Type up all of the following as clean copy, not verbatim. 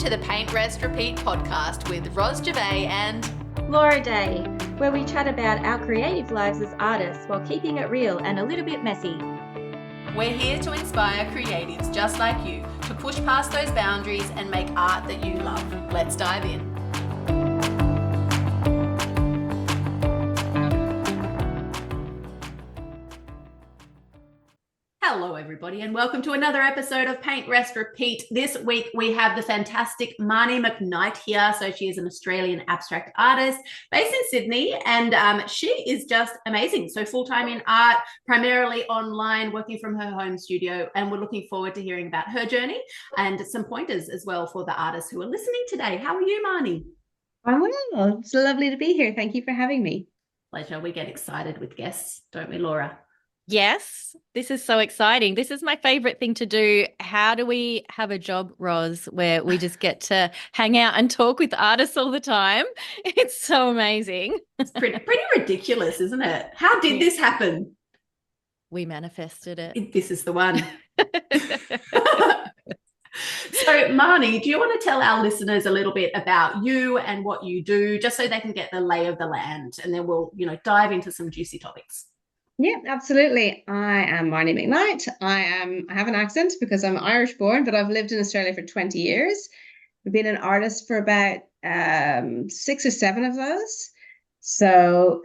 to the Paint, Rest, Repeat podcast with Ros and Laura Day, where we chat about our creative lives as artists while keeping it real and a little bit messy. We're here to inspire creatives just like you to push past those boundaries and make art that you love. Let's dive in. Hello everybody and welcome to another episode of Paint, Rest, Repeat. This week we have the fantastic Marnie McKnight here. So she is an Australian abstract artist based in Sydney and she is just amazing. So full-time in art, primarily online, working from her home studio, and we're looking forward to hearing about her journey and some pointers as well for the artists who are listening today. How are you, Marnie? I'm well. It's lovely to be here. Thank you for having me. Pleasure. We get excited with guests, don't we, Laura? Yes, this is so exciting. This is my favorite thing to do. How do we have a job, Ros, where we just get to hang out and talk with artists all the time? It's so amazing. It's pretty ridiculous, isn't it? How did this happen? We manifested it. This is the one. So, Marnie, do you want to tell our listeners a little bit about you and what you do, just so they can get the lay of the land, and then we'll, dive into some juicy topics. Yeah, absolutely. I am Marnie McKnight. I have an accent because I'm Irish born, but I've lived in Australia for 20 years. I've been an artist for about 6 or 7 of those. So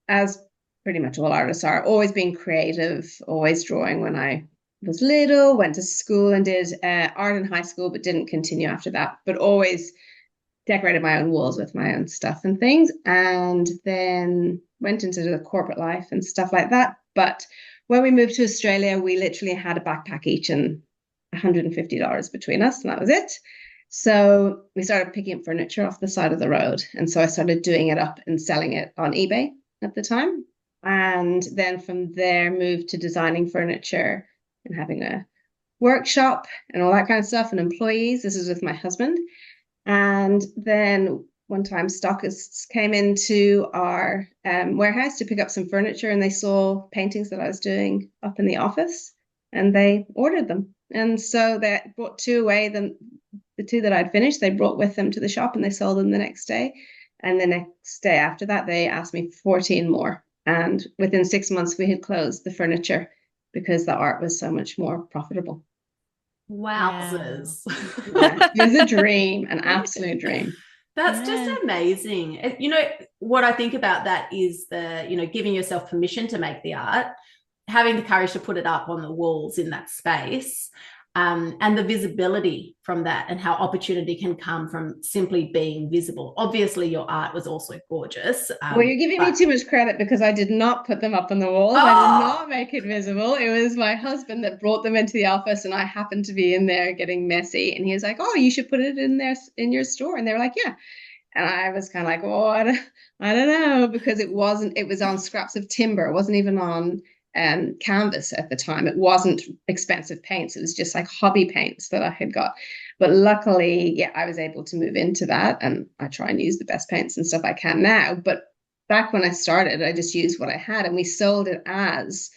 as pretty much all artists are, always being creative, always drawing when I was little, went to school and did art in high school, but didn't continue after that, but always decorated my own walls with my own stuff and things, and then went into the corporate life and stuff like that. But when we moved to Australia, we literally had a backpack each and $150 between us, and that was it. So we started picking up furniture off the side of the road. And so I started doing it up and selling it on eBay at the time. And then from there moved to designing furniture and having a workshop and all that kind of stuff and employees. This is with my husband. And then one time stockists came into our warehouse to pick up some furniture, and they saw paintings that I was doing up in the office and they ordered them. And so they brought 2 away. The 2 that I'd finished, they brought with them to the shop and they sold them the next day. And the next day after that, they asked me for 14 more. And within 6 months, we had closed the furniture because the art was so much more profitable. Wowzers. Yeah, it was a dream, an absolute dream. That's just amazing. What I think about that is giving yourself permission to make the art, having the courage to put it up on the walls in that space, and the visibility from that, and how opportunity can come from simply being visible. Obviously, your art was also gorgeous. Well, you're giving me too much credit because I did not put them up on the walls. I did not make it visible. It was my husband that brought them into the office, and I happened to be in there getting messy. And he was like, "Oh, you should put it in there in your store." And they were like, "Yeah." And I was kind of like, "Oh, I don't know," because it was on scraps of timber. It wasn't even on canvas at the time. It wasn't expensive paints. It was just like hobby paints that I had got. But luckily, I was able to move into that, and I try and use the best paints and stuff I can now. But back when I started, I just used what I had, and we sold it as,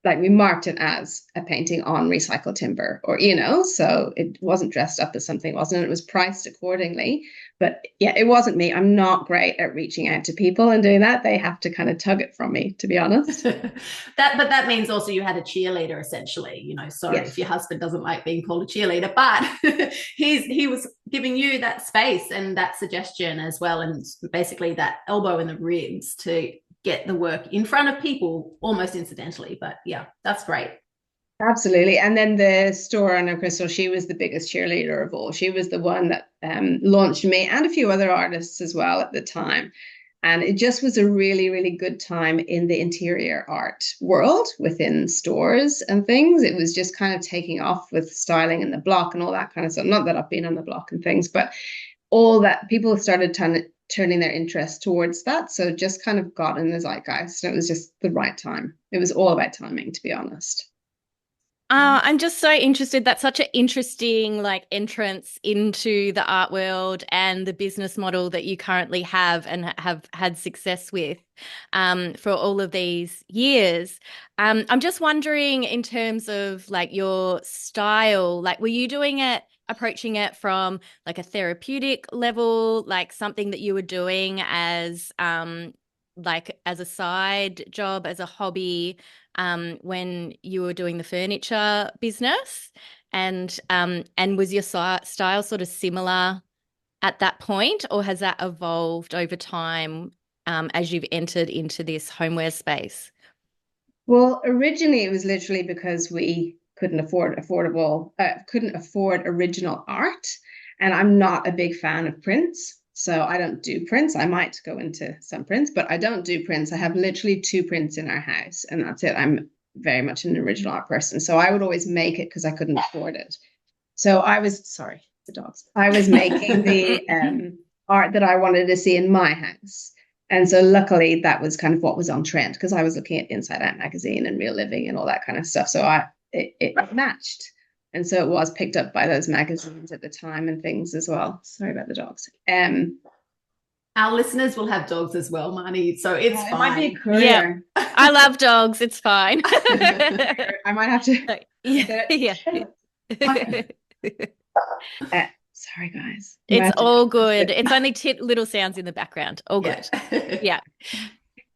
like, we marked it as a painting on recycled timber, or, so it wasn't dressed up as something, it was priced accordingly. But it wasn't me. I'm not great at reaching out to people and doing that. They have to kind of tug it from me, to be honest. But that means also you had a cheerleader, essentially. Sorry if your husband doesn't like being called a cheerleader, but he was giving you that space and that suggestion as well, and basically that elbow in the ribs to get the work in front of people almost incidentally. But that's great. Absolutely. And then the store owner, Crystal, she was the biggest cheerleader of all. She was the one that launched me and a few other artists as well at the time. And it just was a really, really good time in the interior art world within stores and things. It was just kind of taking off with styling in the block and all that kind of stuff. Not that I've been on the block and things, but all that, people started turning their interest towards that. So it just kind of got in the zeitgeist. And it was just the right time. It was all about timing, to be honest. I'm just so interested. That's such an interesting entrance into the art world and the business model that you currently have and have had success with for all of these years. I'm just wondering, in terms of your style, were you doing it approaching it from like a therapeutic level, like something that you were doing as like as a side job, as a hobby, when you were doing the furniture business? And was your style sort of similar at that point, or has that evolved over time as you've entered into this homeware space? Well, originally it was literally because we couldn't afford original art, and I'm not a big fan of prints, so I don't do prints. I might go into some prints, but I don't do prints. I have literally 2 prints in our house, and that's it. I'm very much an original art person, so I would always make it because I couldn't afford it. So I was sorry, the dogs. I was making the art that I wanted to see in my house. And so luckily that was kind of what was on trend, because I was looking at Inside Out magazine and Real Living and all that kind of stuff. So it matched. And so it was picked up by those magazines at the time and things as well. Sorry about the dogs. Our listeners will have dogs as well, Marnie, so it's fine. It might be a career. Yeah, I love dogs. It's fine. I might have to. Yeah. Sorry, guys. It's all good. It's only little sounds in the background. All good. Yeah.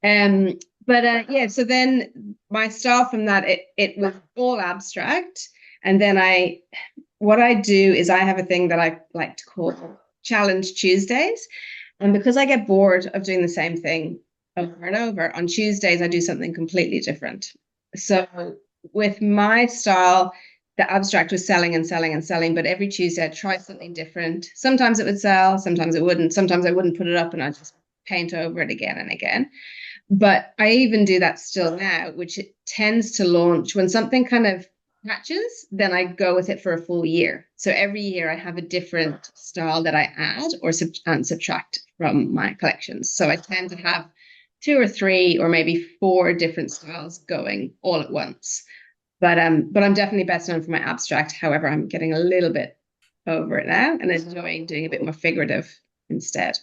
Yeah. So then my style from that, it was all abstract, and then what I do is I have a thing that I like to call Challenge Tuesdays, and because I get bored of doing the same thing over and over, on Tuesdays I do something completely different. So with my style, the abstract was selling and selling and selling, but every Tuesday I'd try something different. Sometimes it would sell, sometimes it wouldn't. Sometimes I wouldn't put it up and I'd just paint over it again and again. But I even do that still now, which it tends to launch when something kind of catches, then I go with it for a full year. So every year I have a different style that I add or subtract from my collections. So I tend to have 2 or 3 or maybe 4 different styles going all at once. But I'm definitely best known for my abstract. However, I'm getting a little bit over it now and enjoying doing a bit more figurative instead.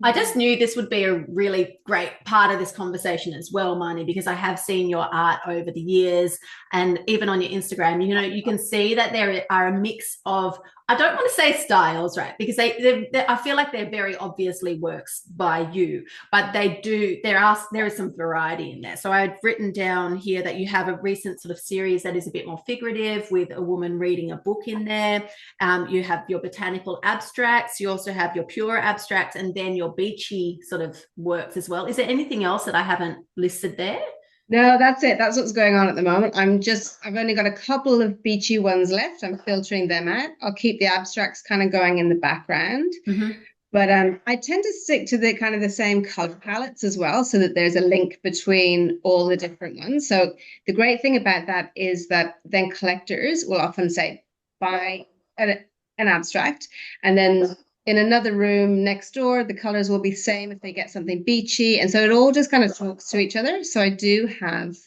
I just knew this would be a really great part of this conversation as well, Marnie, because I have seen your art over the years, and even on your Instagram, you can see that there are a mix of, I don't want to say styles, right? Because I feel like they're very obviously works by you, but there is some variety in there. So I've written down here that you have a recent sort of series that is a bit more figurative with a woman reading a book in there. You have your botanical abstracts. You also have your pure abstracts, and then your beachy sort of works as well. Is there anything else that I haven't listed there? No, that's it. That's what's going on at the moment. I've only got a couple of beachy ones left. I'm filtering them out. I'll keep the abstracts kind of going in the background. Mm-hmm. But I tend to stick to the kind of the same color palettes as well, so that there's a link between all the different ones. So the great thing about that is that then collectors will often say, buy an abstract, and then in another room next door, the colors will be the same if they get something beachy. And so it all just kind of talks to each other. So I do have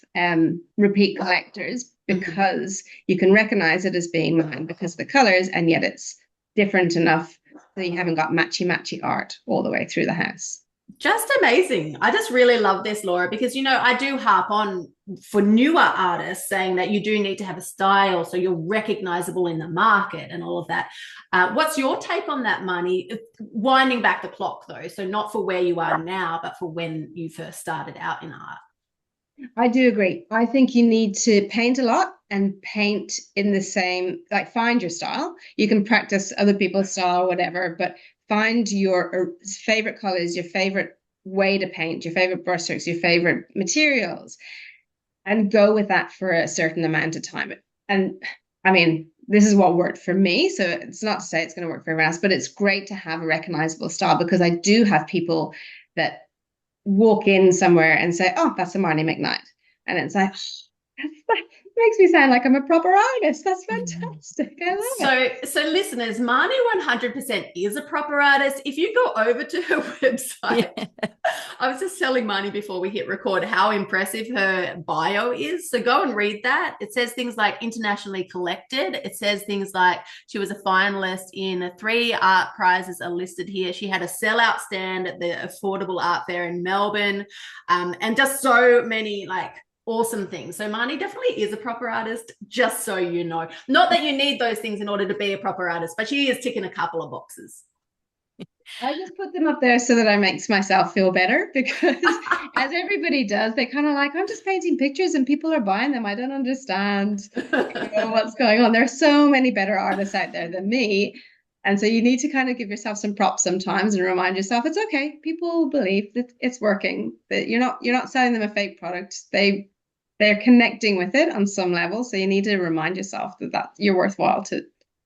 repeat collectors, because you can recognize it as being mine because of the colors, and yet it's different enough so you haven't got matchy art all the way through the house. Just amazing. I just really love this, Laura, because, I do harp on for newer artists saying that you do need to have a style so you're recognizable in the market and all of that. What's your take on that, Marnie? Winding back the clock, though, so not for where you are now, but for when you first started out in art. I do agree. I think you need to paint a lot and paint in the same, like, find your style. You can practice other people's style or whatever, but find your favorite colors, your favorite way to paint, your favorite brushstrokes, your favorite materials, and go with that for a certain amount of time. And I mean, this is what worked for me. So it's not to say it's going to work for everyone else, but it's great to have a recognizable style, because I do have people that walk in somewhere and say, oh, that's a Marnie McKnight. And it's like, that makes me sound like I'm a proper artist. That's fantastic. I love it. So listeners, Marnie 100% is a proper artist. If you go over to her website, I was just telling Marnie before we hit record how impressive her bio is. So go and read that. It says things like internationally collected. It says things like she was a finalist in 3 art prizes are listed here. She had a sellout stand at the Affordable Art Fair in Melbourne, and just so many awesome things. So Marnie definitely is a proper artist, just so you know. Not that you need those things in order to be a proper artist, but she is ticking a couple of boxes. I just put them up there so that I makes myself feel better, because as everybody does, they kind of like, I'm just painting pictures and people are buying them. I don't understand, what's going on. There are so many better artists out there than me. And so you need to kind of give yourself some props sometimes and remind yourself it's okay. People believe that it's working, that you're not selling them a fake product. They're connecting with it on some level. So you need to remind yourself that you're worthwhile to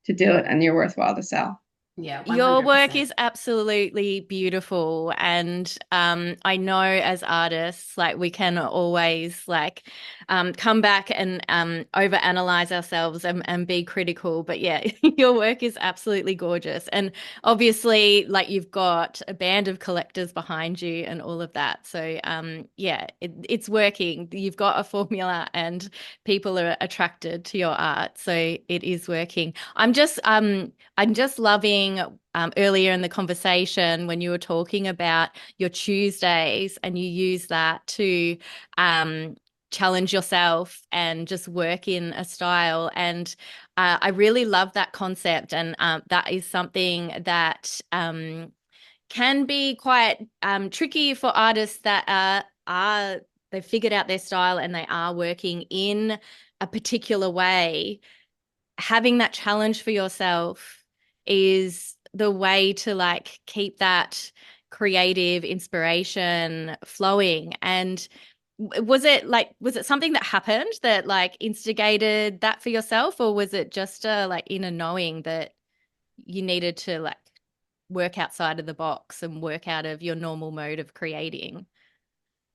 do it, and you're worthwhile to sell. Yeah, 100%. Your work is absolutely beautiful. And I know as artists, like we can always like come back and overanalyze ourselves and be critical. But yeah, your work is absolutely gorgeous. And obviously, like you've got a band of collectors behind you and all of that. So yeah, it's working. You've got a formula and people are attracted to your art. So it is working. I'm just loving earlier in the conversation when you were talking about your Tuesdays and you use that to challenge yourself and just work in a style. And I really love that concept. And that is something that can be quite tricky for artists that they've figured out their style and they are working in a particular way. Having that challenge for yourself is the way to like keep that creative inspiration flowing. And was it something that happened that like instigated that for yourself, or was it just a like inner knowing that you needed to like work outside of the box and work out of your normal mode of creating?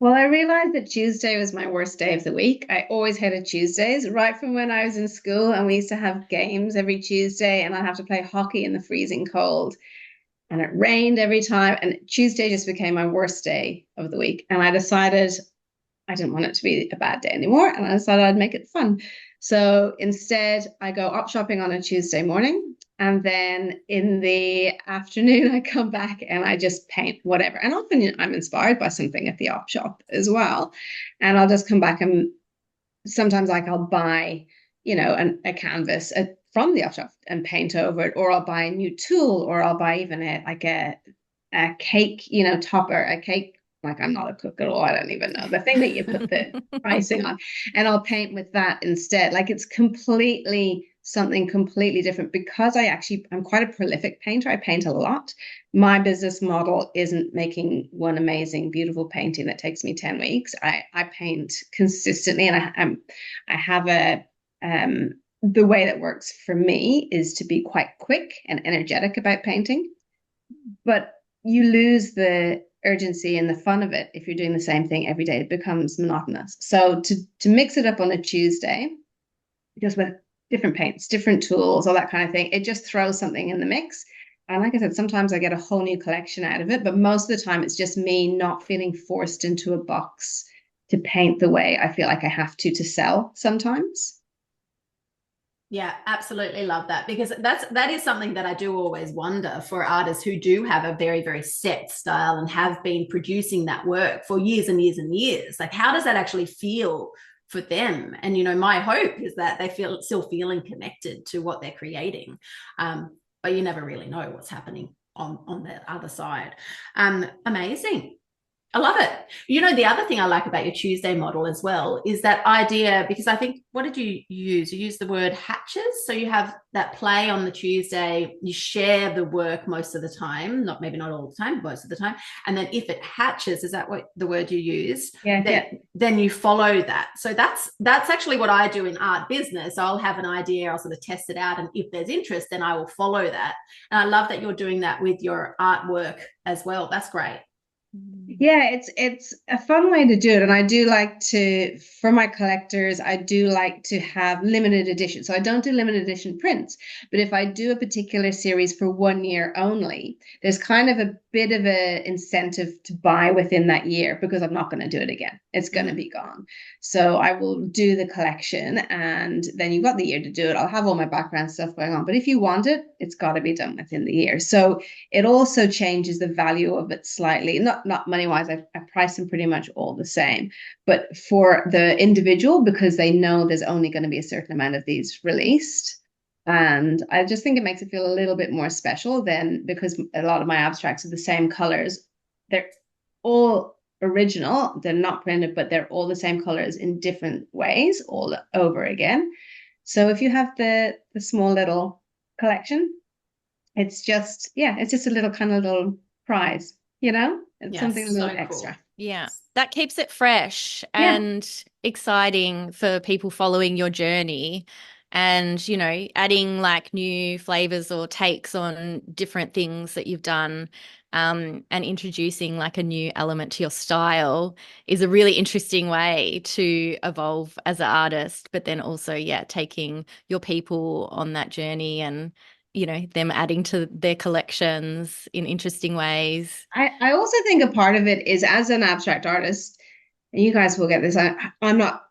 Well, I realized that Tuesday was my worst day of the week. I always hated Tuesdays, right from when I was in school, and we used to have games every Tuesday, and I'd have to play hockey in the freezing cold, and it rained every time. And Tuesday just became my worst day of the week. And I decided I didn't want it to be a bad day anymore, and I decided I'd make it fun. So instead, I go op shopping on a Tuesday morning, and then in the afternoon, I come back and I just paint whatever. And often I'm inspired by something at the op shop as well. And I'll just come back, and sometimes like I'll buy, a canvas from the op shop and paint over it, or I'll buy a new tool, or I'll buy even a cake, topper, a cake. Like, I'm not a cook at all. I don't even know the thing that you put the icing on, and I'll paint with that instead. Like, it's something completely different, because I'm quite a prolific painter. I paint a lot. My business model isn't making one amazing, beautiful painting that takes me 10 weeks. I paint consistently, and I have the way that works for me is to be quite quick and energetic about painting, but you lose the urgency and the fun of it if you're doing the same thing every day. It becomes monotonous. So to mix it up on a Tuesday, just with different paints, different tools, all that kind of thing, it just throws something in the mix. And like I said, sometimes I get a whole new collection out of it, but most of the time it's just me not feeling forced into a box to paint the way I feel like I have to sell sometimes. Yeah, absolutely love that, because that is something that I do always wonder for artists who do have a very, very set style and have been producing that work for years and years and years. Like, how does that actually feel for them? And, my hope is that they feel still feeling connected to what they're creating. But you never really know what's happening on the other side. Amazing. I love it. The other thing I like about your Tuesday model as well is that idea, because I think, what did you use? You used the word hatches. So you have that play on the Tuesday, you share the work most of the time, maybe not all the time, most of the time. And then if it hatches, is that what the word you use? Yeah. Then you follow that. So that's actually what I do in art business. I'll have an idea, I'll sort of test it out. And if there's interest, then I will follow that. And I love that you're doing that with your artwork as well. That's great. Yeah, it's a fun way to do it. And I do like to, for my collectors, I do like to have limited edition. So I don't do limited edition prints, but if I do a particular series for 1 year only, there's kind of a bit of an incentive to buy within that year, because I'm not going to do it again. It's going to be gone. So I will do the collection, and then you've got the year to do it. I'll have all my background stuff going on, but if you want it, it's got to be done within the year. So it also changes the value of it slightly. Not not money wise, I price them pretty much all the same. But for the individual, because they know there's only going to be a certain amount of these released. And I just think it makes it feel a little bit more special than, because a lot of my abstracts are the same colors. They're all original, they're not printed, but they're all the same colors in different ways all over again. So if you have the small little collection, it's just a little kind of little prize, it's something a little extra. Cool. Yeah, that keeps it fresh and exciting for people following your journey, and adding like new flavors or takes on different things that you've done, and introducing like a new element to your style is a really interesting way to evolve as an artist, but then also taking your people on that journey and them adding to their collections in interesting ways. I also think a part of it is, as an abstract artist, and you guys will get this, I'm not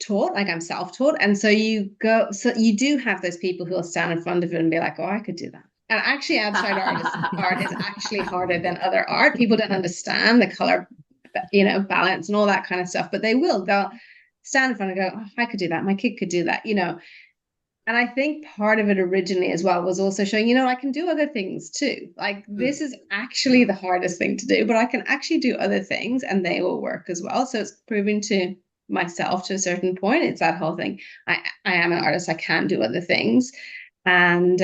taught, like I'm self-taught. And so you do have those people who will stand in front of it and be like, oh, I could do that. And actually abstract art is actually harder than other art. People don't understand the color, balance and all that kind of stuff, but they'll stand in front and go, oh, I could do that. My kid could do that, And I think part of it originally as well was also showing, I can do other things too. Like this is actually the hardest thing to do, but I can actually do other things and they will work as well. So it's proving to myself to a certain point. It's that whole thing. I am an artist. I can do other things. And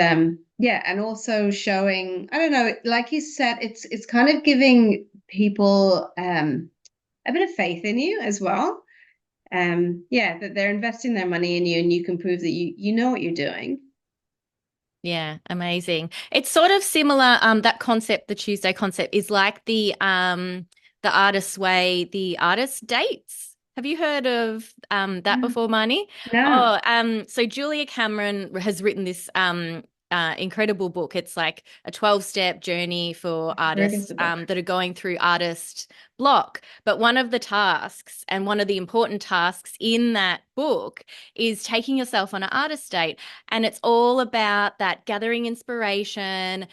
and also showing, I don't know, like you said, it's kind of giving people a bit of faith in you as well. That they're investing their money in you and you can prove that you know what you're doing. Yeah, amazing. It's sort of similar, that concept, the Tuesday concept, is like the Artist's Way, the artist dates. Have you heard of that before, Marnie? No. So Julia Cameron has written this incredible book. It's like a 12-step journey for artists that are going through artist block. But one of the tasks, and one of the important tasks in that book, is taking yourself on an artist date. And it's all about that gathering inspiration,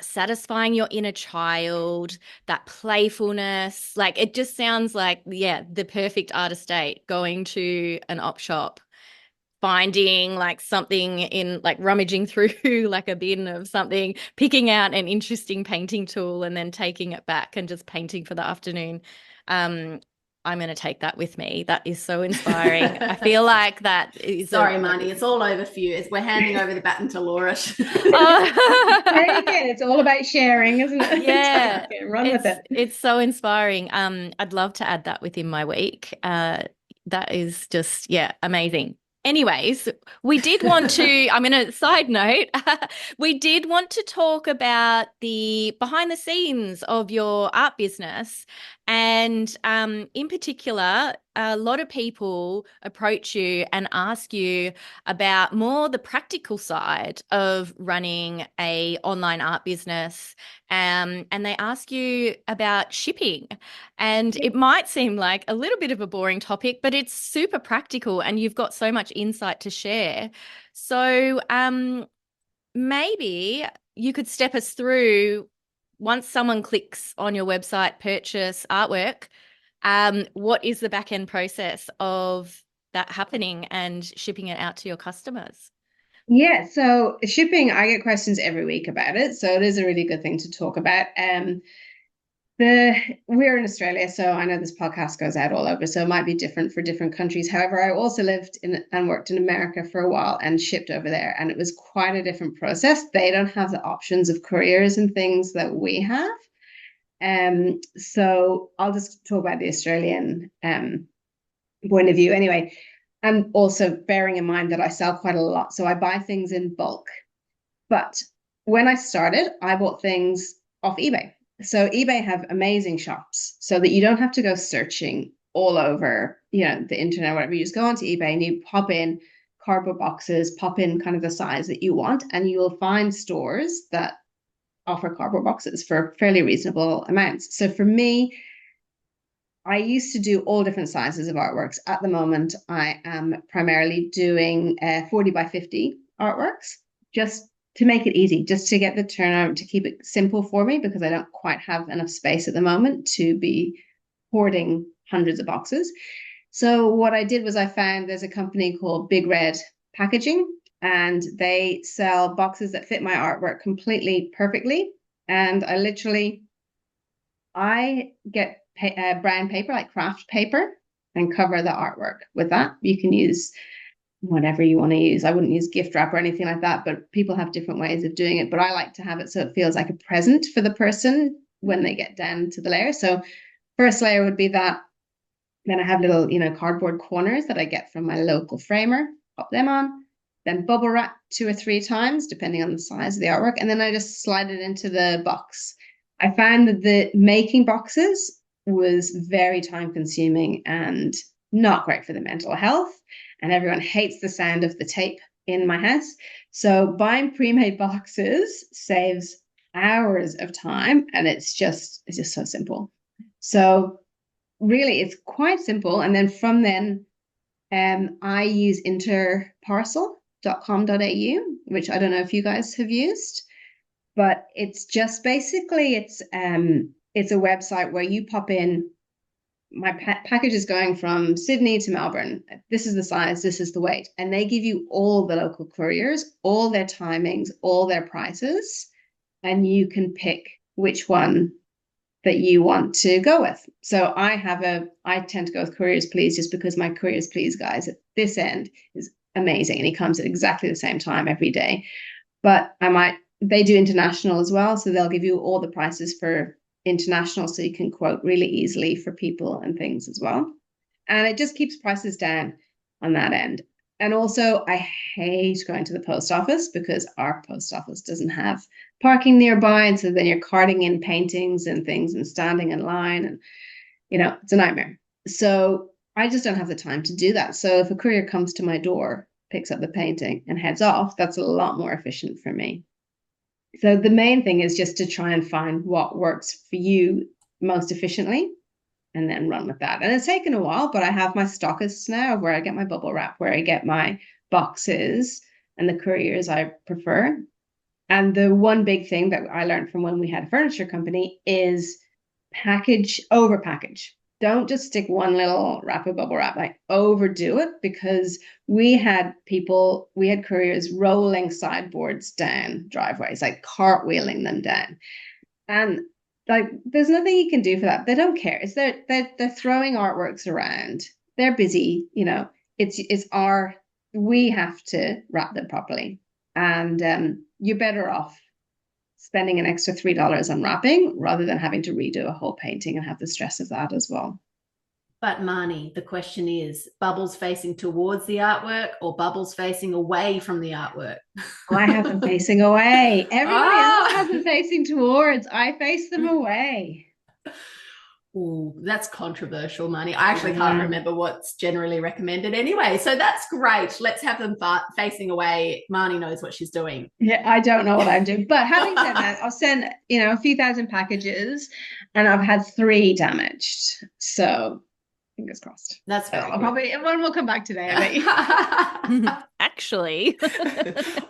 satisfying your inner child, that playfulness. Like it just sounds like, the perfect artist date, going to an op shop, finding like something in, like rummaging through like a bin of something, picking out an interesting painting tool and then taking it back and just painting for the afternoon. I'm going to take that with me. That is so inspiring. I feel like that is... Sorry, Marnie, it's all over for you. We're handing over the baton to Laura. Again, it's all about sharing, isn't it? Yeah. Run with it. It's so inspiring. I'd love to add that within my week. That is just, amazing. Anyways, we did want to, I'm going to side note, we did want to talk about the behind the scenes of your art business. And in particular, a lot of people approach you and ask you about more the practical side of running a online art business. And they ask you about shipping. And it might seem like a little bit of a boring topic, but it's super practical and you've got so much insight to share. So maybe you could step us through, once someone clicks on your website, purchase artwork, what is the back end process of that happening and shipping it out to your customers? Yeah, so shipping, I get questions every week about it. So it is a really good thing to talk about. We're in Australia, so I know this podcast goes out all over, so it might be different for different countries. However, I also lived in and worked in America for a while and shipped over there, and it was quite a different process. They don't have the options of couriers and things that we have. So I'll just talk about the Australian point of view anyway. And also bearing in mind that I sell quite a lot, so I buy things in bulk. But when I started, I bought things off eBay. So eBay have amazing shops so that you don't have to go searching all over, the internet, whatever. You just go onto eBay and you pop in cardboard boxes, pop in kind of the size that you want, and you will find stores that offer cardboard boxes for fairly reasonable amounts. So for me, I used to do all different sizes of artworks. At the moment, I am primarily doing 40 by 50 artworks, just to make it easy, just to get the turnout, to keep it simple for me, because I don't quite have enough space at the moment to be hoarding hundreds of boxes. So what I did was I found there's a company called Big Red Packaging, and they sell boxes that fit my artwork completely perfectly. And I get brown paper, like craft paper, and cover the artwork with that. You can use whatever you want to use. I wouldn't use gift wrap or anything like that, but people have different ways of doing it. But I like to have it so it feels like a present for the person when they get down to the layer. So first layer would be that. Then I have little, cardboard corners that I get from my local framer, pop them on, then bubble wrap 2 or 3 times, depending on the size of the artwork. And then I just slide it into the box. I found that the making boxes was very time consuming and not great for the mental health. And everyone hates the sound of the tape in my house. So buying pre-made boxes saves hours of time, and it's just so simple. So really, it's quite simple. And then from then, I use interparcel.com.au, which I don't know if you guys have used, but it's just basically, it's a website where you pop in, my package is going from Sydney to Melbourne. This is the size, this is the weight. And they give you all the local couriers, all their timings, all their prices, and you can pick which one that you want to go with. So I tend to go with Couriers Please, just because my Couriers Please guys at this end is amazing, and he comes at exactly the same time every day. But they do international as well, so they'll give you all the prices for international, so you can quote really easily for people and things as well. And it just keeps prices down on that end. And also, I hate going to the post office, because our post office doesn't have parking nearby. And so then you're carting in paintings and things and standing in line, and, it's a nightmare. So I just don't have the time to do that. So if a courier comes to my door, picks up the painting and heads off, that's a lot more efficient for me. So the main thing is just to try and find what works for you most efficiently, and then run with that. And it's taken a while, but I have my stockists now, where I get my bubble wrap, where I get my boxes, and the couriers I prefer. And the one big thing that I learned from when we had a furniture company is over package. Don't just stick one little wrap of bubble wrap, like overdo it, because we had couriers rolling sideboards down driveways, like cartwheeling them down. And there's nothing you can do for that. They don't care. It's they're throwing artworks around. They're busy. We have to wrap them properly. And you're better off spending an extra $3 on wrapping rather than having to redo a whole painting and have the stress of that as well. But Marnie, the question is, bubbles facing towards the artwork or bubbles facing away from the artwork? I have them facing away. Everybody else has them facing towards. I face them away. Oh, that's controversial, Marnie. I actually can't remember what's generally recommended anyway. So that's great. Let's have them facing away. Marnie knows what she's doing. Yeah, I don't know what I'm doing. But having said that, I'll send, a few thousand packages, and I've had 3 damaged. So fingers crossed. That's very I'll probably, one will come back today, I bet. Actually.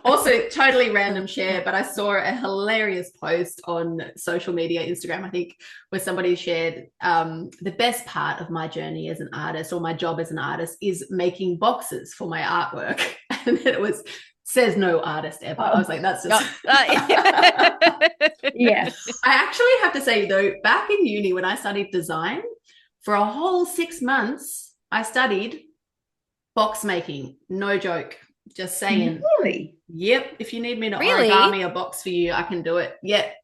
Also, totally random share, but I saw a hilarious post on social media, Instagram, I think, where somebody shared the best part of my journey as an artist, or my job as an artist, is making boxes for my artwork. And it says no artist ever. I was like, that's just... Yes. I actually have to say, though, back in uni when I studied design, for a whole 6 months, I studied box making. No joke. Just saying. Really? Yep. If you need me to origami a box for you, I can do it. Yep.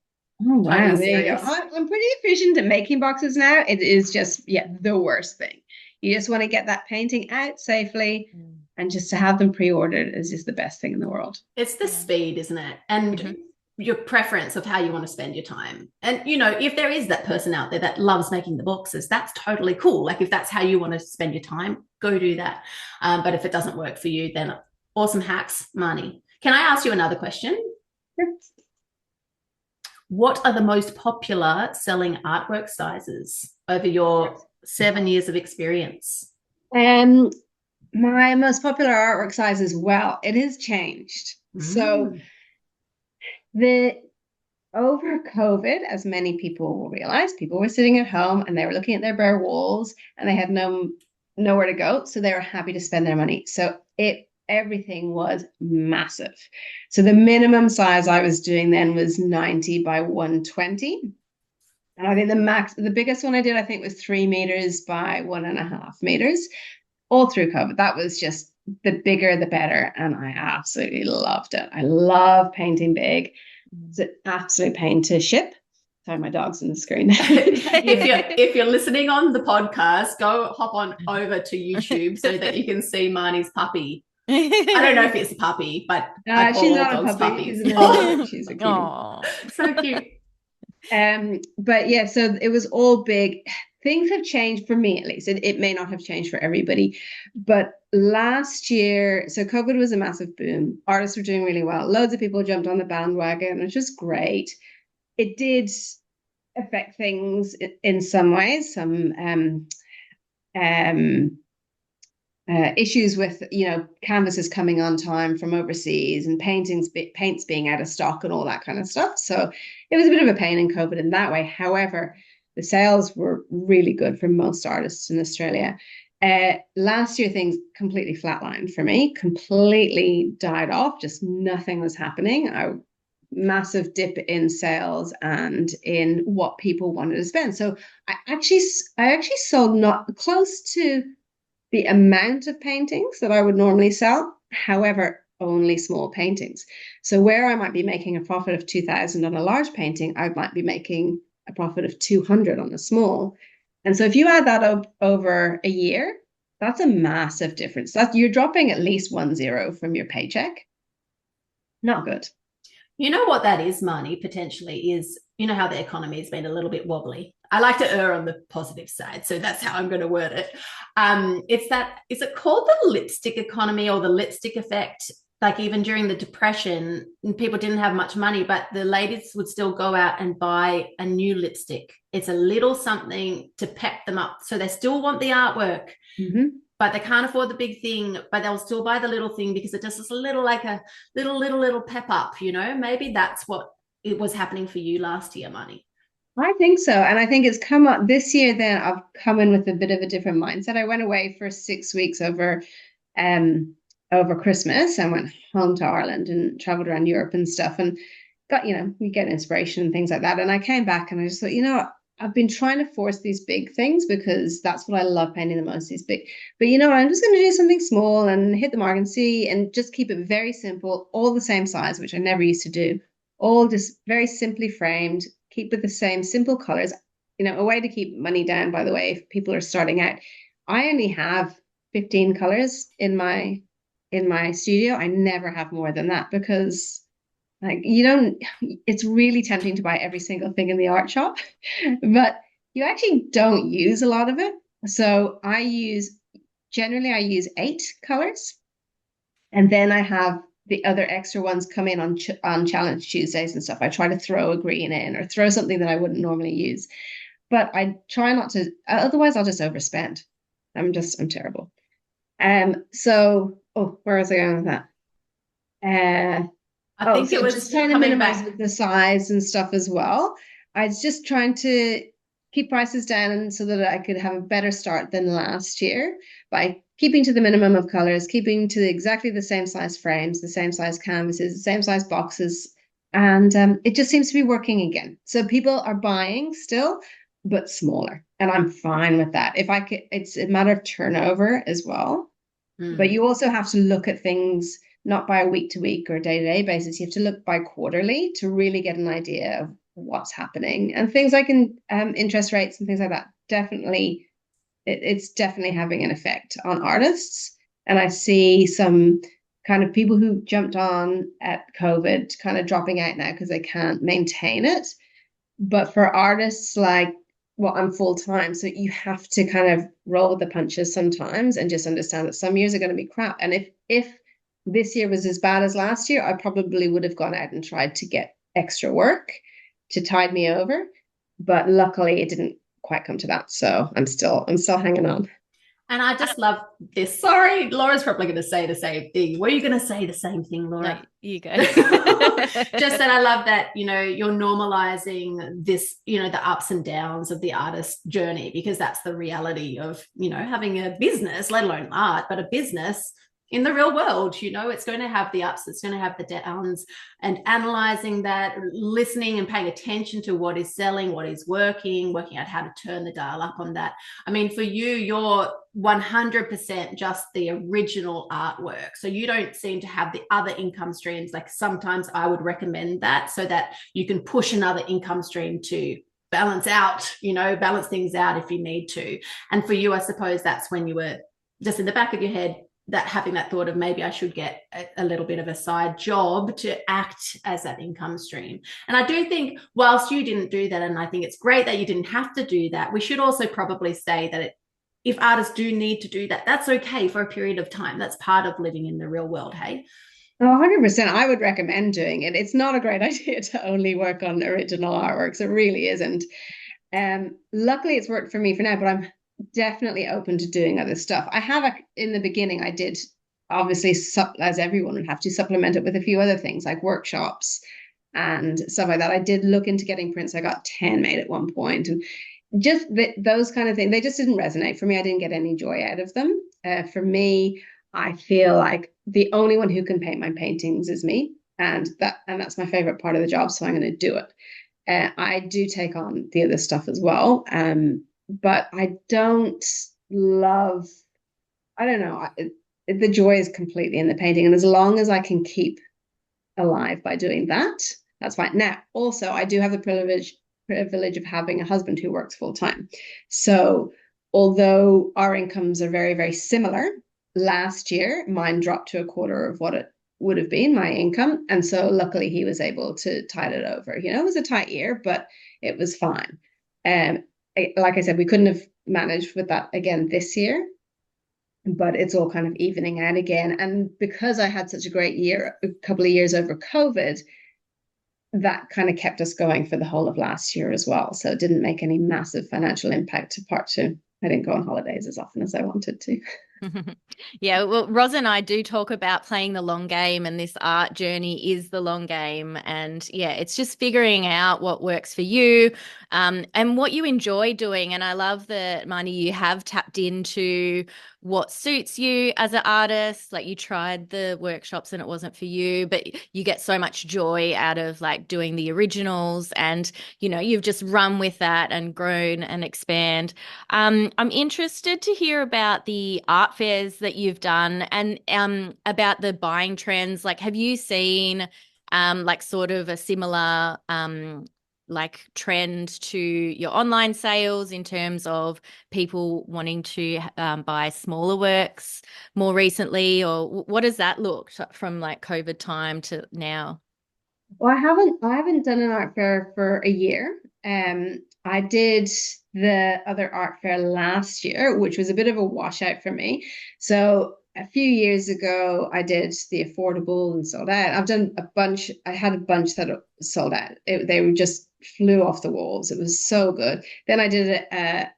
Oh, wow. There you go. I'm pretty efficient at making boxes now. It is just, the worst thing. You just want to get that painting out safely, and just to have them pre-ordered is just the best thing in the world. It's the speed, isn't it? And your preference of how you want to spend your time. And, if there is that person out there that loves making the boxes, that's totally cool. Like, if that's how you want to spend your time, go do that. But if it doesn't work for you, then awesome hacks, Marnie. Can I ask you another question? Sure. What are the most popular selling artwork sizes over your 7 years of experience? My most popular artwork size as well, it has changed. So The over COVID, as many people will realize, people were sitting at home and they were looking at their bare walls and they had nowhere to go. So they were happy to spend their money. So everything was massive. So the minimum size I was doing then was 90 by 120. And I think the biggest one I did, I think, was 3 meters by 1.5 meters, all through COVID. That was just the bigger, the better. And I absolutely loved it. I love painting big. It's an absolute pain to ship. Sorry, my dog's on the screen. If you're listening on the podcast, go hop on over to YouTube so that you can see Marnie's puppy. I don't know if it's a puppy, but she's not a puppy. She's a cutie. So cute. But yeah, so it was all big. Things have changed for me, at least. It may not have changed for everybody, but last year, so COVID was a massive boom. Artists were doing really well. Loads of people jumped on the bandwagon, which was great. It did affect things in some ways, some issues with, canvases coming on time from overseas and paints being out of stock and all that kind of stuff. So it was a bit of a pain in COVID in that way. However, the sales were really good for most artists in Australia. Last year, things completely flatlined for me, completely died off. Just nothing was happening. Massive dip in sales and in what people wanted to spend. So I actually sold not close to the amount of paintings that I would normally sell. However, only small paintings. So where I might be making a profit of 2,000 on a large painting, I might be making a profit of 200 on a small. And so if you add that up over a year, that's a massive difference. That you're dropping at least 10 from your paycheck. Not good. You know what that is, Marnie, potentially is, how the economy has been a little bit wobbly. I like to err on the positive side, so that's how I'm going to word it. Is it called the lipstick economy or the lipstick effect? Like even during the Depression, people didn't have much money, but the ladies would still go out and buy a new lipstick. It's a little something to pep them up. So they still want the artwork, but they can't afford the big thing, but they'll still buy the little thing because it just is a little like a little pep up, Maybe that's what it was happening for you last year, Marnie. I think so. And I think it's come up this year, then I've come in with a bit of a different mindset. I went away for 6 weeks over Christmas and went home to Ireland and traveled around Europe and stuff and got, you get inspiration and things like that. And I came back and I just thought, I've been trying to force these big things because that's what I love painting the most, these big. But, I'm just going to do something small and hit the mark and see and just keep it very simple, all the same size, which I never used to do. All just very simply framed, keep with the same simple colors. A way to keep money down, by the way, if people are starting out. I only have 15 colors in my studio. I never have more than that because it's really tempting to buy every single thing in the art shop, but you actually don't use a lot of it. So generally I use 8 colors, and then I have the other extra ones come in on challenge Tuesdays and stuff. I try to throw a green in or throw something that I wouldn't normally use, but I try not to, otherwise I'll just overspend. I'm terrible. So, where was I going with that? I think it was just trying to minimize the size and stuff as well. I was just trying to keep prices down so that I could have a better start than last year by keeping to the minimum of colors, keeping to exactly the same size frames, the same size canvases, the same size boxes. And it just seems to be working again. So people are buying still, but smaller. And I'm fine with that. It's a matter of turnover as well. But you also have to look at things not by a week-to-week or day-to-day basis. You have to look by quarterly to really get an idea of what's happening. And things like interest rates and things like that, definitely, it's definitely having an effect on artists. And I see some kind of people who jumped on at COVID kind of dropping out now because they can't maintain it. But for artists I'm full-time, so you have to kind of roll with the punches sometimes and just understand that some years are going to be crap. And if this year was as bad as last year, I probably would have gone out and tried to get extra work to tide me over. But luckily it didn't quite come to that. So I'm still hanging on. And I just love this. Sorry, Laura's probably going to say the same thing. Were you going to say the same thing, Laura? No, you go. Just that I love that, you're normalizing this, the ups and downs of the artist journey, because that's the reality of, having a business, let alone art, but a business in the real world. It's going to have the ups, it's going to have the downs, and analyzing that, listening and paying attention to what is selling, what is working out how to turn the dial up on that. I mean, for you, you're 100% just the original artwork, so you don't seem to have the other income streams. Like, sometimes I would recommend that so that you can push another income stream to balance things out if you need to. And for you, I suppose that's when you were just in the back of your head, that having that thought of, maybe I should get a little bit of a side job to act as that income stream. And I do think, whilst you didn't do that, and I think it's great that you didn't have to do that, we should also probably say that if artists do need to do that, that's okay for a period of time. That's part of living in the real world, hey? 100%. I would recommend doing it. It's not a great idea to only work on original artworks. It really isn't. Luckily, it's worked for me for now, but I'm definitely open to doing other stuff. I have in the beginning, I did obviously, as everyone would have to, supplement it with a few other things like workshops and stuff like that. I did look into getting prints. I got 10 made at one point, and just those kind of things, they just didn't resonate for me. I didn't get any joy out of them. For me, I feel like the only one who can paint my paintings is me, and that's my favorite part of the job, so I'm going to do it. I do take on the other stuff as well, but I don't love, I don't know, the joy is completely in the painting. And as long as I can keep alive by doing that, that's fine. Now, also, I do have the privilege of having a husband who works full time. So although our incomes are very, very similar, last year, mine dropped to a quarter of what it would have been my income. And so luckily he was able to tide it over. It was a tight year, but it was fine. Like I said, we couldn't have managed with that again this year, but it's all kind of evening out again. And because I had such a great year, a couple of years over COVID, that kind of kept us going for the whole of last year as well. So it didn't make any massive financial impact apart to, I didn't go on holidays as often as I wanted to. Yeah, well, Ros and I do talk about playing the long game, and this art journey is the long game. And yeah, it's just figuring out what works for you, and what you enjoy doing. And I love that, Marnie, you have tapped into what suits you as an artist. Like, you tried the workshops and it wasn't for you, but you get so much joy out of like doing the originals, and you've just run with that and grown and expand. I'm interested to hear about the art fairs that you've done, and about the buying trends. Like, have you seen like sort of a similar like trend to your online sales in terms of people wanting to buy smaller works more recently, or what does that look from like COVID time to now? Well, I haven't done an art fair for a year. I did the other art fair last year, which was a bit of a washout for me. So a few years ago, I did the affordable and sold out. I've done a bunch. I had a bunch that sold out. They were just flew off the walls. It was so good. Then I did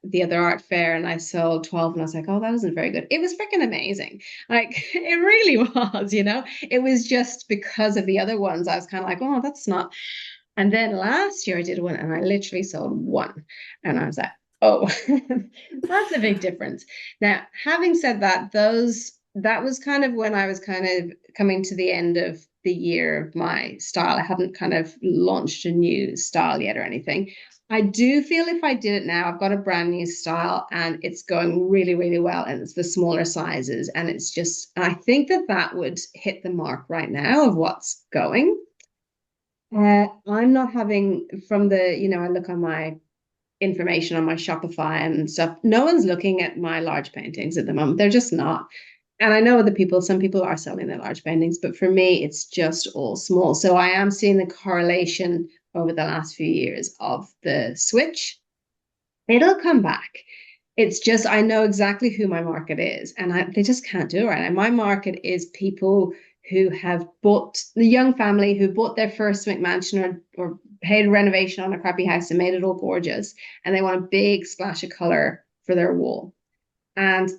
the other art fair and I sold 12, and I was like, oh, that wasn't very good. It was freaking amazing. Like, it really was, It was just because of the other ones. I was kind of like, oh, that's not. And then last year I did one and I literally sold one. And I was like, oh, that's a big difference. Now, having said that, that was kind of when I was kind of coming to the end of the year of my style. I hadn't kind of launched a new style yet or anything. I do feel if I did it now, I've got a brand new style and it's going really, really well. And it's the smaller sizes. And it's just, I think that would hit the mark right now of what's going. I'm not having from the, I look on my information on my Shopify and stuff. No one's looking at my large paintings at the moment. They're just not. And I know some people are selling their large paintings, but for me, it's just all small. So I am seeing the correlation over the last few years of the switch. It'll come back. It's just, I know exactly who my market is, and they just can't do it right now. My market is people who have bought, the young family who bought their first McMansion or paid a renovation on a crappy house and made it all gorgeous, and they want a big splash of color for their wall. And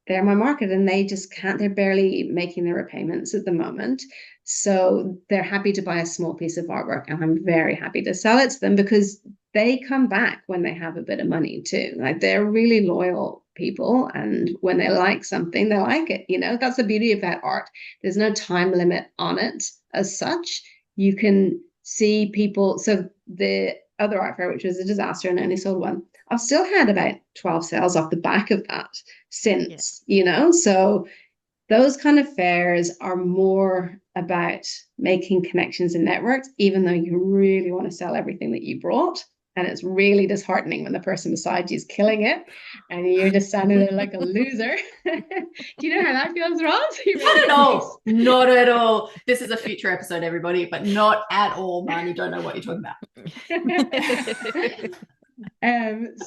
they're my market, and they just can't, they're barely making their repayments at the moment. So they're happy to buy a small piece of artwork, and I'm very happy to sell it to them because they come back when they have a bit of money too. Like, they're really loyal people, and when they like something, they like it. That's the beauty about art. There's no time limit on it as such. You can see people. So the other art fair, which was a disaster and only sold one, I've still had about 12 sales off the back of that since. So those kind of fairs are more about making connections and networks, even though you really want to sell everything that you brought. And it's really disheartening when the person beside you is killing it and you're just standing there like a loser. Do you know how that feels, Ros? Not at all. Not at all. This is a future episode, everybody, but not at all, Marnie. Don't know what you're talking about.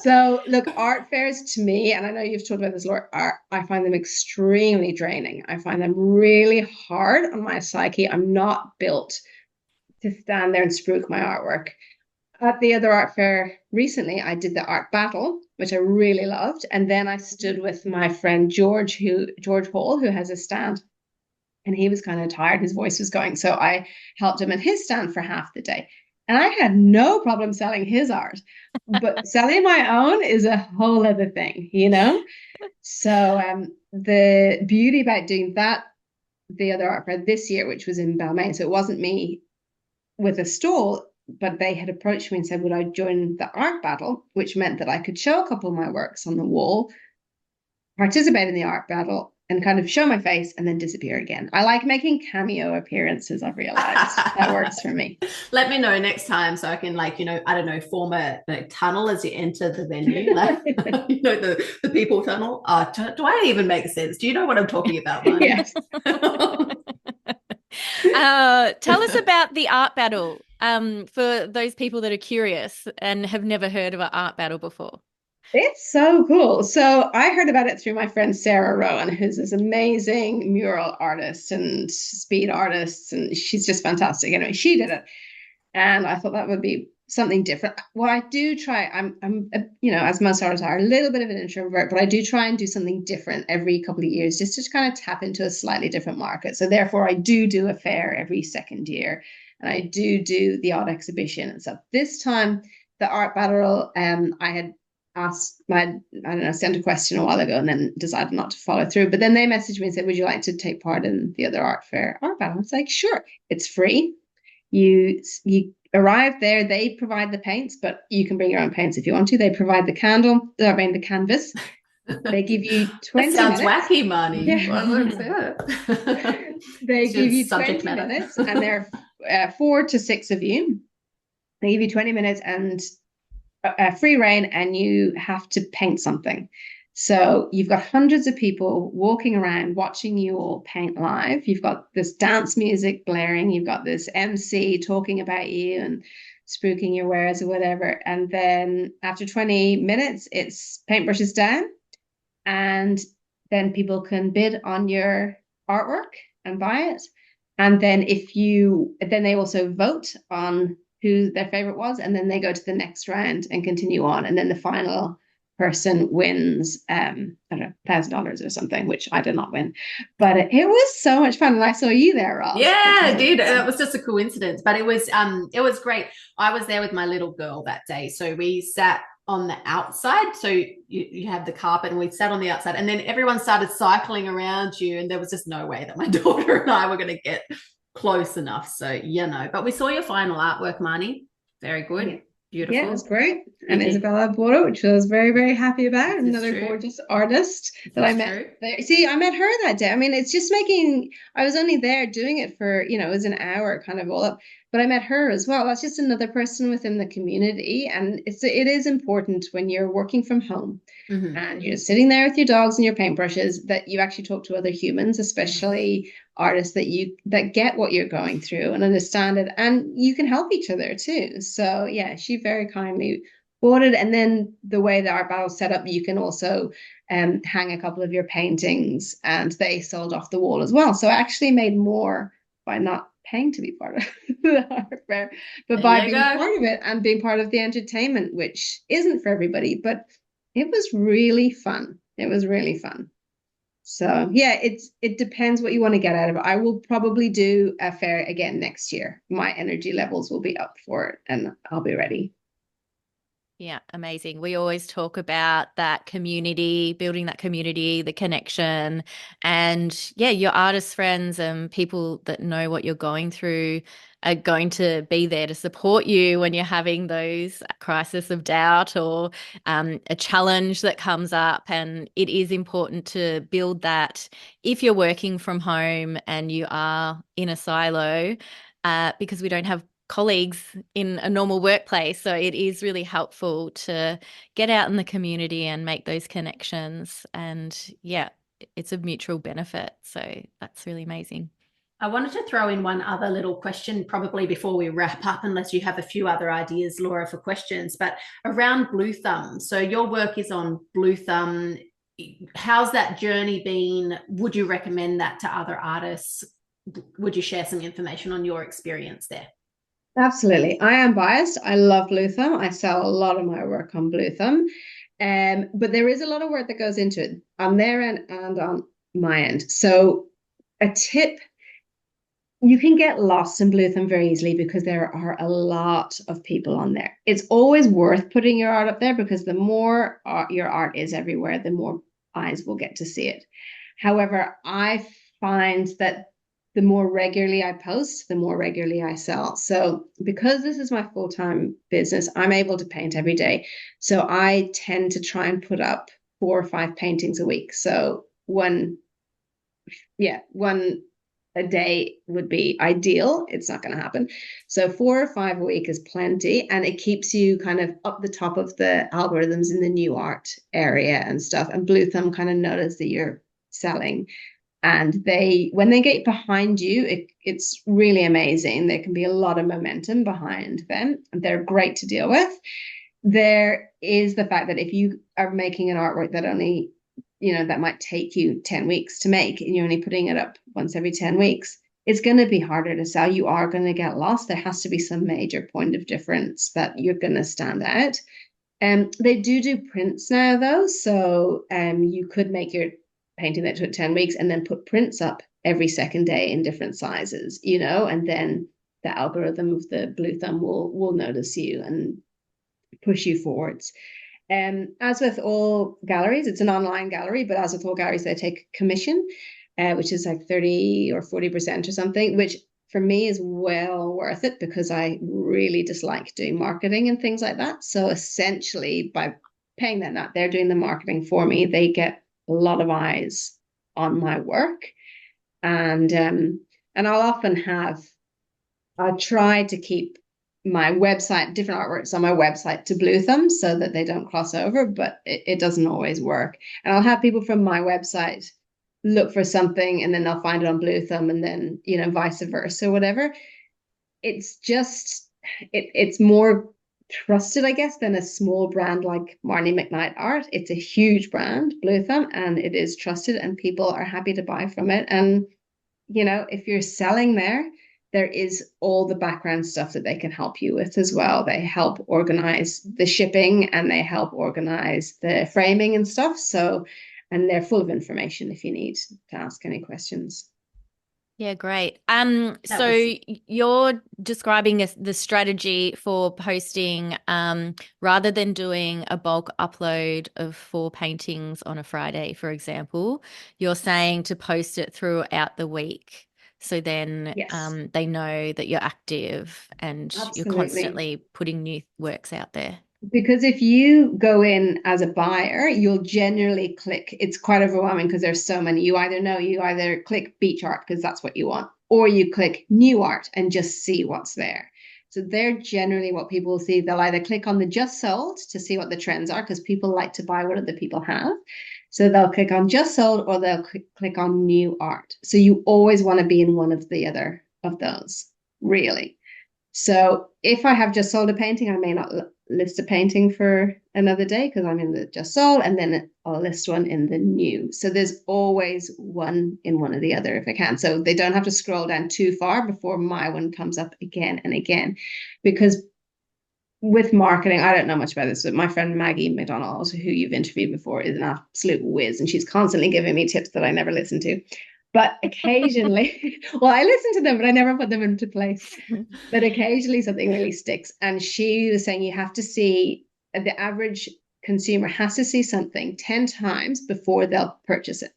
So look, art fairs to me, and I know you've talked about this, Laura, I find them extremely draining. I find them really hard on my psyche. I'm not built to stand there and spruik my artwork. At the other art fair recently, I did the art battle, which I really loved. And then I stood with my friend George Hall, who has a stand. And he was kind of tired. His voice was going. So I helped him in his stand for half the day. And I had no problem selling his art. But selling my own is a whole other thing, So the beauty about doing that, the other art fair this year, which was in Balmain, so it wasn't me with a stall, but they had approached me and said, would I join the art battle, which meant that I could show a couple of my works on the wall, participate in the art battle, and kind of show my face and then disappear again. I like making cameo appearances, I've realized. That works for me. Let me know next time so I can, I don't know, form a tunnel as you enter the venue, the people tunnel. Do I even make sense? Do you know what I'm talking about, Marnie? Yes. Tell us about the art battle for those people that are curious and have never heard of an art battle before. It's so cool. So I heard about it through my friend Sarah Rowan, who's this amazing mural artist and speed artist, and she's just fantastic. Anyway, she did it, and I thought that would be something different. What I do try, I'm as most artists are, a little bit of an introvert, but I do try and do something different every couple of years, just to kind of tap into a slightly different market. So therefore, I do a fair every second year, and I do the art exhibition and stuff. This time, the art battle, I had asked sent a question a while ago and then decided not to follow through. But then they messaged me and said, would you like to take part in the other art fair art battle? I was like, sure. It's free. You arrive there, they provide the paints, but you can bring your own paints if you want to. They provide the the canvas. They give you 20 sounds minutes. Wacky, Marnie. Yeah. They give you 20 minutes, and there are 4 to 6 of you. They give you 20 minutes and free reign, and you have to paint something. So you've got hundreds of people walking around watching you all paint live. You've got this dance music blaring. You've got this MC talking about you and spruiking your wares or whatever. And then after 20 minutes, it's paintbrushes down. And then people can bid on your artwork and buy it. And then then they also vote on who their favorite was, and then they go to the next round and continue on, and then the final person wins I don't know, $1,000 or something, which I did not win, but it was so much fun. And I saw you there, Ros. Yeah, I did. It was just a coincidence, but it was great. I was there with my little girl that day, so we sat on the outside. So you have the carpet, and we sat on the outside, and then everyone started cycling around you, and there was just no way that my daughter and I were going to get close enough. So but we saw your final artwork, Marnie. Very good. Yeah. Beautiful. Yeah, it was great. And Isabella bought it, which I was very, very happy about. Another gorgeous artist that I met there. See, I met her that day. I mean, it's just I was only there doing it for, it was an hour kind of all up, but I met her as well. That's just another person within the community. And it is important when you're working from home and you're sitting there with your dogs and your paintbrushes that you actually talk to other humans, especially artists that get what you're going through and understand it, and you can help each other too. So yeah, she very kindly bought it. And then the way the art battle set up, you can also hang a couple of your paintings, and they sold off the wall as well. So I actually made more by not paying to be part of the art fair, but by being part of it and being part of the entertainment, which isn't for everybody, but it was really fun. It was really fun. So yeah, it depends what you want to get out of it. I will probably do a fair again next year. My energy levels will be up for it and I'll be ready. Yeah, amazing. We always talk about that community, building that community, the connection, and yeah, your artist friends and people that know what you're going through are going to be there to support you when you're having those crisis of doubt or a challenge that comes up. And it is important to build that if you're working from home and you are in a silo, because we don't have colleagues in a normal workplace. So it is really helpful to get out in the community and make those connections. And yeah, it's a mutual benefit. So that's really amazing. I wanted to throw in one other little question, probably before we wrap up, unless you have a few other ideas, Laura, for questions, but around Bluethumb. So your work is on Bluethumb. How's that journey been? Would you recommend that to other artists? Would you share some information on your experience there? Absolutely. I am biased. I love Bluethumb. I sell a lot of my work on Bluethumb. But there is a lot of work that goes into it on their end and on my end. So a tip, you can get lost in Bluethumb very easily because there are a lot of people on there. It's always worth putting your art up there because the more your art is everywhere, the more eyes will get to see it. However, I find that the more regularly I post, the more regularly I sell. So because this is my full-time business, I'm able to paint every day. So I tend to try and put up 4 or 5 paintings a week. So one a day would be ideal. It's not going to happen. So 4 or 5 a week is plenty. And it keeps you kind of up the top of the algorithms in the new art area and stuff. And Bluethumb kind of notice that you're selling. And when they get behind you, it's really amazing. There can be a lot of momentum behind them. They're great to deal with. There is the fact that if you are making an artwork that only, that might take you 10 weeks to make, and you're only putting it up once every 10 weeks, it's going to be harder to sell. You are going to get lost. There has to be some major point of difference that you're going to stand out. They do prints now, though. So you could make your painting that took 10 weeks and then put prints up every second day in different sizes, and then the algorithm of the Bluethumb will notice you and push you forwards. As with all galleries, it's an online gallery, but as with all galleries, they take commission, which is like 30 or 40% or something, which for me is well worth it because I really dislike doing marketing and things like that. So essentially, by paying them that, they're doing the marketing for me. They get a lot of eyes on my work, and I try to keep my website, different artworks on my website to Bluethumb so that they don't cross over, but it doesn't always work. And I'll have people from my website look for something and then they'll find it on Bluethumb and then, vice versa, whatever. It's just, it's more trusted, I guess, than a small brand like Marnie McKnight Art. It's a huge brand, Bluethumb, and it is trusted and people are happy to buy from it. And, if you're selling there is all the background stuff that they can help you with as well. They help organize the shipping and they help organize the framing and stuff. So, and they're full of information if you need to ask any questions. Yeah, great. So you're describing the strategy for posting, rather than doing a bulk upload of 4 paintings on a Friday, for example, you're saying to post it throughout the week. So then Yes. they know that you're active and Absolutely. you're constantly putting new works out there. Because if you go in as a buyer, you'll generally click. It's quite overwhelming because there's so many. You either click beach art because that's what you want, or you click new art and just see what's there. So they're generally what people will see. They'll either click on the just sold to see what the trends are because people like to buy what other people have. So they'll click on just sold or they'll click on new art. So you always want to be in one of the other of those, really. So if I have just sold a painting, I may not list a painting for another day because I'm in the just sold, and then I'll list one in the new. So there's always one in one or the other if I can. So they don't have to scroll down too far before my one comes up again and again, because with marketing, I don't know much about this, but my friend Maggie McDonald, who you've interviewed before, is an absolute whiz, and she's constantly giving me tips that I never listen to. But occasionally, well, I listen to them, but I never put them into place. But occasionally something really sticks. And she was saying you have to see, the average consumer has to see something 10 times before they'll purchase it.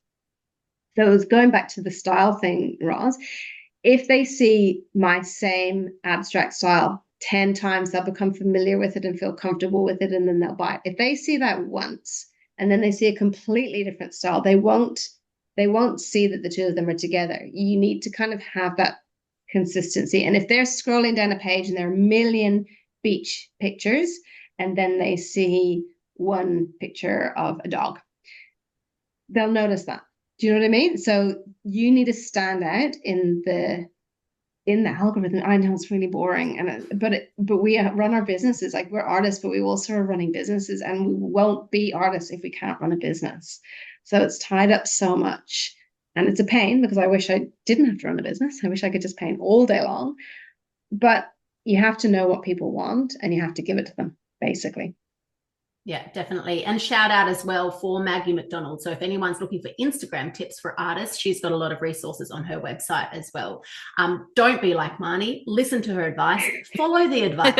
So it's going back to the style thing, Ros. If they see my same abstract style 10 times, they'll become familiar with it and feel comfortable with it, and then they'll buy it. If they see that once and then they see a completely different style, they won't see that the two of them are together. You need to kind of have that consistency. And if they're scrolling down a page and there are a million beach pictures, and then they see one picture of a dog, they'll notice that. Do you know what I mean? So you need to stand out in the algorithm. I know it's really boring, but we run our businesses. Like, we're artists, but we also are running businesses, and we won't be artists if we can't run a business. So it's tied up so much, and it's a pain, because I wish I didn't have to run a business. I wish I could just paint all day long, but you have to know what people want, and you have to give it to them, basically. Yeah, definitely. And shout out as well for Maggie McDonald. So if anyone's looking for Instagram tips for artists, she's got a lot of resources on her website as well. Don't be like Marnie. Listen to her advice. Follow the advice.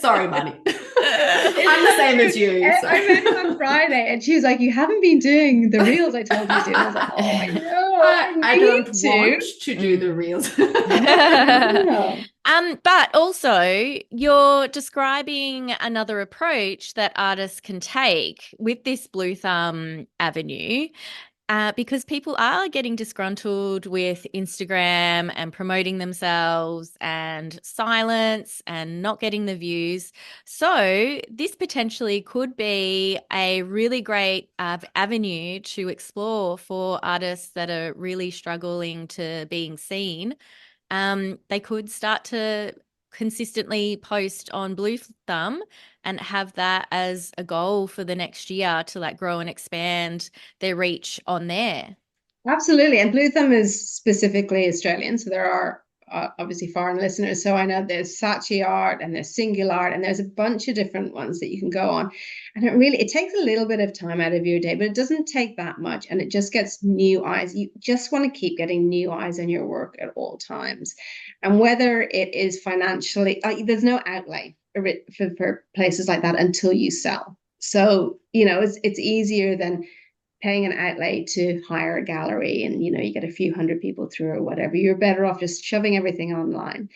Sorry, Marnie. I'm the same as you. So. I met her on Friday, and she was like, "You haven't been doing the reels I told you to." I was like, "Oh, I know. I don't want to do the reels." But also, you're describing another approach that artists can take with this Bluethumb avenue, because people are getting disgruntled with Instagram and promoting themselves and silence and not getting the views. So this potentially could be a really great avenue to explore for artists that are really struggling to being seen. They could start to consistently post on Bluethumb and have that as a goal for the next year to like grow and expand their reach on there. Absolutely. And Bluethumb is specifically Australian, so there are obviously foreign listeners. So I know there's Saatchi art and there's Singular art, and there's a bunch of different ones that you can go on. And it takes a little bit of time out of your day, but it doesn't take that much, and it just gets new eyes. You just want to keep getting new eyes on your work at all times. And whether it is financially, there's no outlay for places like that until you sell. So, it's easier than paying an outlay to hire a gallery, and you get a few hundred people through or whatever. You're better off just shoving everything online.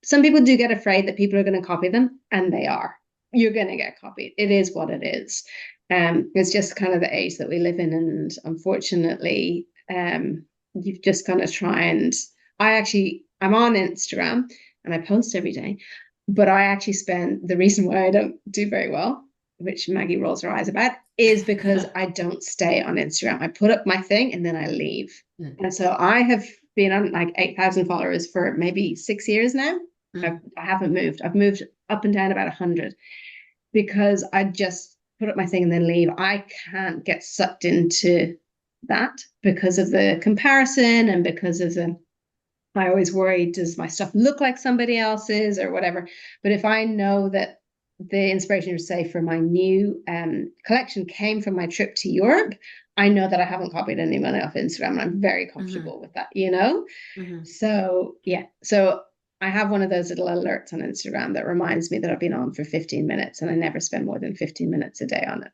Some people do get afraid that people are going to copy them, and they are. You're going to get copied. It is what it is. It's just kind of the age that we live in, and unfortunately, you've just got to try. And I'm on Instagram and I post every day, but I actually spend, the reason why I don't do very well, which Maggie rolls her eyes about, is because I don't stay on Instagram. I put up my thing and then I leave. And so I have been on like 8,000 followers for maybe 6 years now. I haven't moved. I've moved up and down about 100 because I just put up my thing and then leave. I can't get sucked into that because of the comparison, and because of I always worry, does my stuff look like somebody else's or whatever? But if I know that the inspiration, say, for my new collection came from my trip to Europe, I know that I haven't copied anyone off Instagram, and I'm very comfortable with that, So, yeah. So I have one of those little alerts on Instagram that reminds me that I've been on for 15 minutes, and I never spend more than 15 minutes a day on it.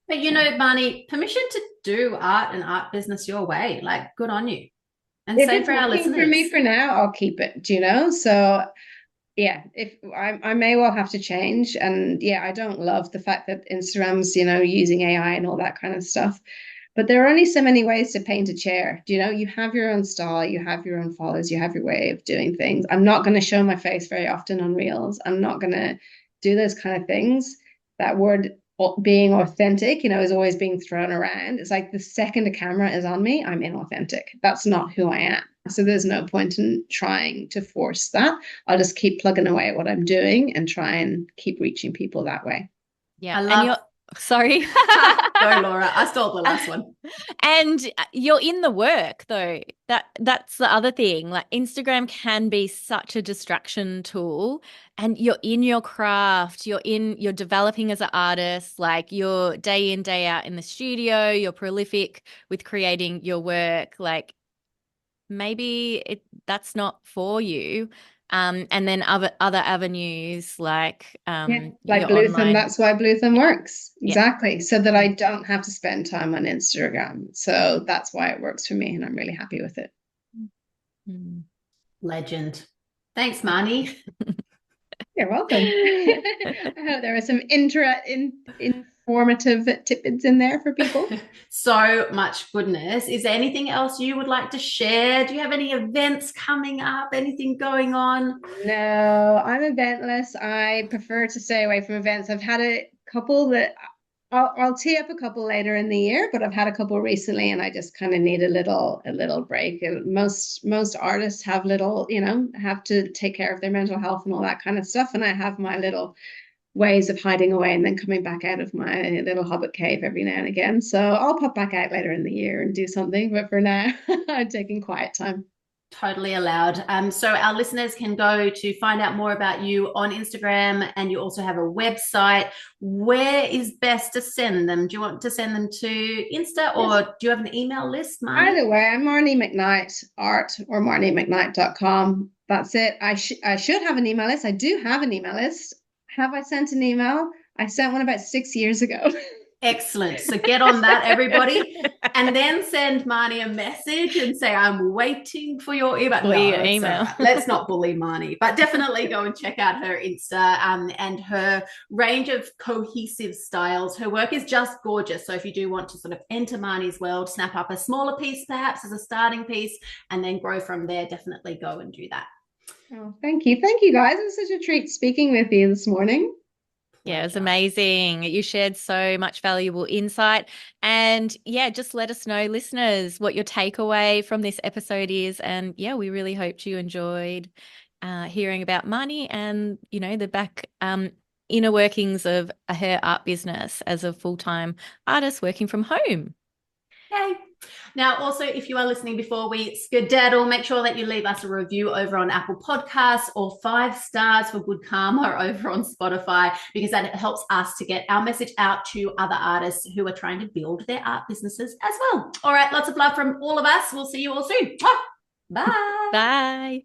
But, Marnie, permission to do art and art business your way. Like, good on you. And same for our listeners. For me, for now, I'll keep it, So yeah, if I may well have to change. And yeah, I don't love the fact that Instagram's, using AI and all that kind of stuff. But there are only so many ways to paint a chair. You have your own style, you have your own followers, you have your way of doing things. I'm not going to show my face very often on Reels. I'm not going to do those kind of things. That word being authentic, is always being thrown around. It's like the second a camera is on me, I'm inauthentic. That's not who I am. So there's no point in trying to force that. I'll just keep plugging away at what I'm doing and try and keep reaching people that way. Yeah. Sorry. Go, Laura. I stole the last one. And you're in the work, though. that's the other thing. Like Instagram can be such a distraction tool, and you're in your craft, you're developing as an artist, like you're day in, day out in the studio, you're prolific with creating your work. Like maybe that's not for you. And then other avenues like like your Bluethumb. online. That's why Bluethumb works. Exactly. Yeah. So that I don't have to spend time on Instagram. So that's why it works for me, and I'm really happy with it. Legend. Thanks, Marnie. You're welcome. I hope there were some informative tidbits in there for people. So much goodness. Is there anything else you would like to share? Do you have any events coming up? Anything going on? No, I'm eventless. I prefer to stay away from events. I've had a couple that I'll tee up a couple later in the year, but I've had a couple recently, and I just kind of need a little break. Most artists have have to take care of their mental health and all that kind of stuff. And I have my little ways of hiding away and then coming back out of my little hobbit cave every now and again. So I'll pop back out later in the year and do something. But for now, I'm taking quiet time. Totally allowed. So our listeners can go to find out more about you on Instagram, and you also have a website. Where is best to send them? Do you want to send them to Insta, or do you have an email list, Marnie? Either way, I'm Marnie McKnight Art or MarnieMcKnight.com. That's it. I should have an email list. I do have an email list. Have I sent an email? I sent one about 6 years ago. Excellent. So get on that, everybody, and then send Marnie a message and say, I'm waiting for your email. Let's not bully Marnie, but definitely go and check out her Insta and her range of cohesive styles. Her work is just gorgeous. So if you do want to sort of enter Marnie's world, snap up a smaller piece perhaps as a starting piece and then grow from there, definitely go and do that. Oh, thank you. Thank you, guys. It was such a treat speaking with you this morning. Yeah, it was amazing. You shared so much valuable insight. And yeah, just let us know, listeners, what your takeaway from this episode is. And yeah, we really hoped you enjoyed hearing about Marnie and, the back inner workings of her art business as a full-time artist working from home. Yay. Now, also, if you are listening before we skedaddle, make sure that you leave us a review over on Apple Podcasts or 5 stars for good karma over on Spotify, because that helps us to get our message out to other artists who are trying to build their art businesses as well. All right, lots of love from all of us. We'll see you all soon. Bye. Bye.